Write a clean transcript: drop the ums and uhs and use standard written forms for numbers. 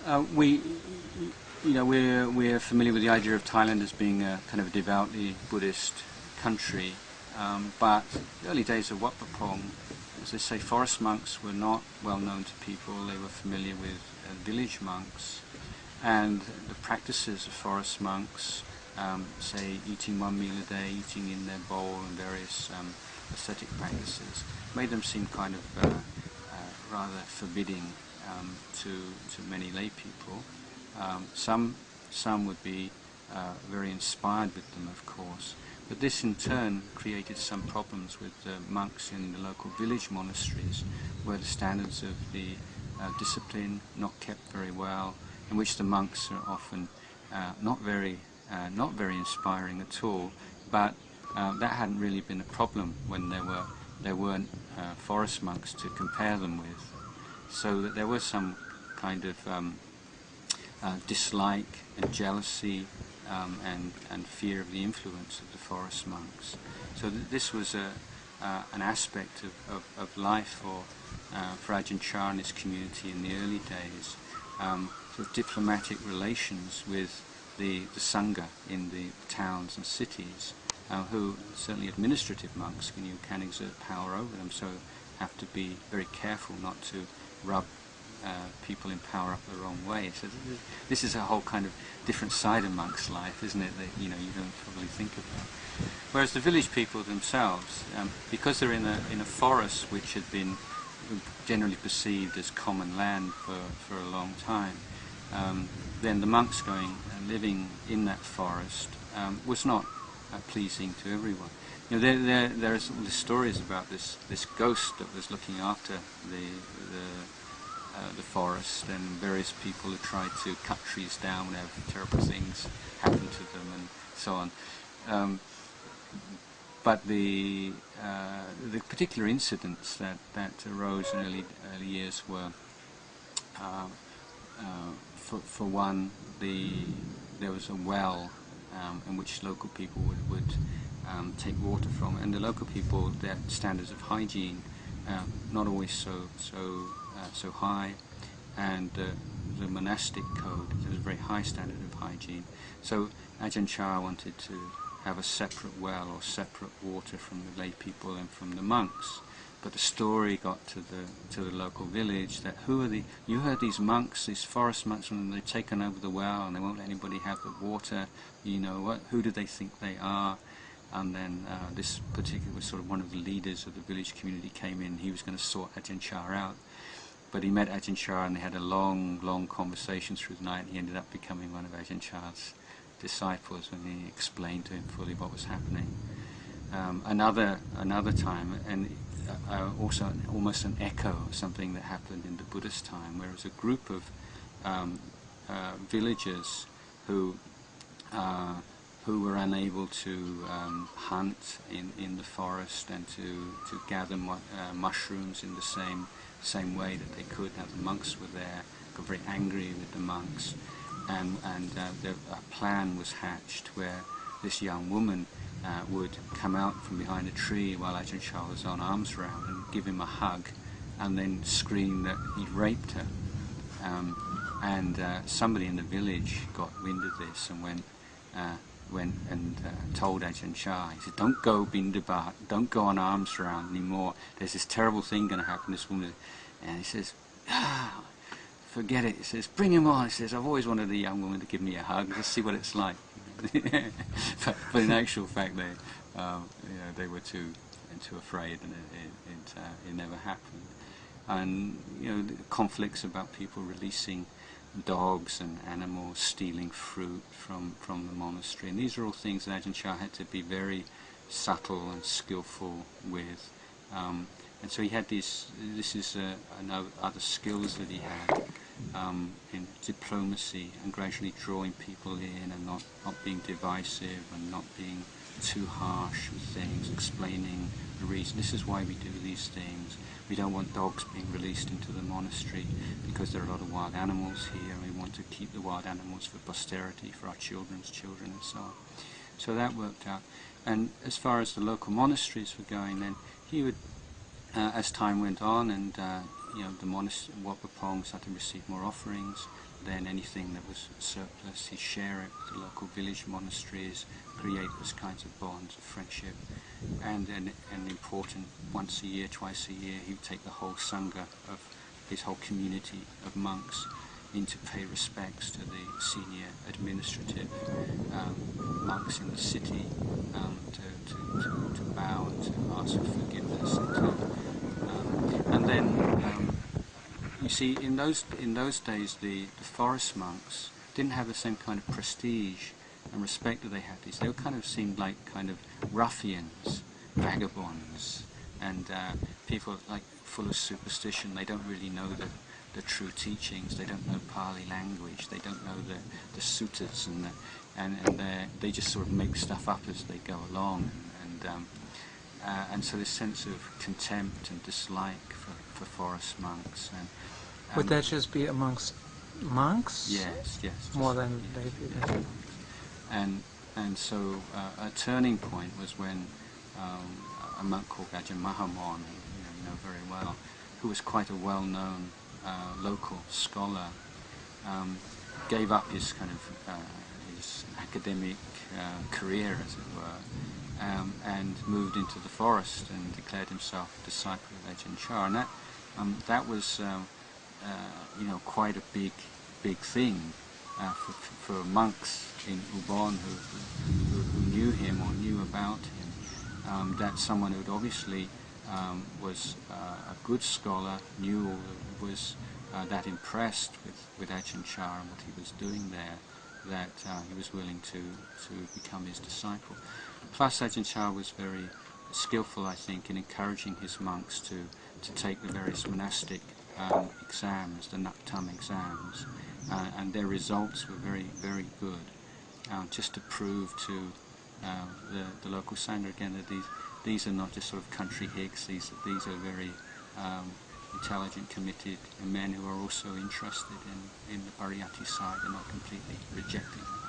We, we're familiar with the idea of Thailand as being a kind of a devoutly Buddhist country, but the early days of Wat Pah Pong, as they say, forest monks were not well known to people. They were familiar with village monks, and the practices of forest monks, say eating one meal a day, eating in their bowl, and various ascetic practices, made them seem kind of rather forbidding to many lay people. Some would be very inspired with them, of course, but this in turn created some problems with monks in the local village monasteries, where the standards of the discipline not kept very well, in which the monks are often not very inspiring at all. But that hadn't really been a problem when there weren't forest monks to compare them with. So that there was some kind of dislike and jealousy and fear of the influence of the forest monks. So this was an aspect of life for Ajahn Chah and his community in the early days, sort of diplomatic relations with the Sangha in the towns and cities, who certainly administrative monks can exert power over them, so have to be very careful not to rub people in power up the wrong way. So this is a whole kind of different side of monks' life, isn't it, that you don't probably think about. Whereas the village people themselves, because they're in a forest which had been generally perceived as common land for a long time, then the monks going and living in that forest was not pleasing to everyone. There are all these stories about this ghost that was looking after the forest, and various people who tried to cut trees down whenever terrible things happened to them, and so on. But the particular incidents that arose in early years were, for one, there was a well in which local people would take water from, and the local people, their standards of hygiene not always so high, and the monastic code, there was a very high standard of hygiene. So Ajahn Chah wanted to have a separate well or separate water from the lay people and from the monks. But the story got to the local village that you heard these monks, these forest monks, and they've taken over the well and they won't let anybody have the water. Who do they think they are? And then this particular was sort of one of the leaders of the village community came in. He was going to sort Ajahn Chah out, but he met Ajahn Chah and they had a long conversation through the night, and he ended up becoming one of Ajahn Chah's disciples when he explained to him fully what was happening. Another time, and also almost an echo of something that happened in the Buddhist time, where it was a group of villagers who were unable to hunt in the forest and to gather mushrooms in the same way that they could. Now the monks were there, got very angry with the monks, and a plan was hatched where this young woman would come out from behind a tree while Ajahn Chah was on arms round and give him a hug, and then scream that he'd raped her. And somebody in the village got wind of this and went and told Ajahn Chah. He said, "Don't go Bindabat, don't go on arms round anymore. There's this terrible thing going to happen." This woman, and he says, "Forget it." He says, "Bring him on." He says, "I've always wanted a young woman to give me a hug. Let's see what it's like." but in actual fact, they were too afraid, and it never happened. And the conflicts about people releasing dogs and animals, stealing fruit from the monastery, and these are all things that Ajahn Chah had to be very subtle and skillful with. And so he had other skills that he had in diplomacy and gradually drawing people in and not being divisive and not being too harsh with things, explaining the reason. This is why we do these things. We don't want dogs being released into the monastery because there are a lot of wild animals here, and we want to keep the wild animals for posterity, for our children's children, and so on. So that worked out. And as far as the local monasteries were going, then he would, as time went on, and the Wat Pong started to receive more offerings. Then anything that was surplus, he'd share it with the local village monasteries, create those kinds of bonds of friendship. And important, once a year, twice a year, he would take the whole sangha of his whole community of monks in to pay respects to the senior administrative monks in the city, to bow and to ask for forgiveness, and then you see, in those days the forest monks didn't have the same kind of prestige and respect that they had. They kind of seemed like kind of ruffians, vagabonds, and people like full of superstition. They don't really know the true teachings. They don't know Pali language. They don't know the suttas, and they just sort of make stuff up as they go along. And so this sense of contempt and dislike for forest monks. Would that just be amongst monks? Yes. More than lay people. And so a turning point was when a monk called Ajahn Mahamon, who you know very well, who was quite a well-known local scholar, gave up his kind of his academic career, as it were, and moved into the forest and declared himself a disciple of Ajahn Chah. And that was quite a big thing for monks in Ubon who knew him or knew about him. That someone who obviously was a good scholar, knew, was that impressed with Ajahn Chah and what he was doing there, that he was willing to become his disciple. Plus, Ajahn Chah was very skillful, I think, in encouraging his monks to take the various monastic exams, the Naktam exams, and their results were very, very good. Just to prove to the local sangha again that these are not just sort of country hicks. These are very intelligent, committed men who are also interested in the pariyatti side and not completely rejecting it.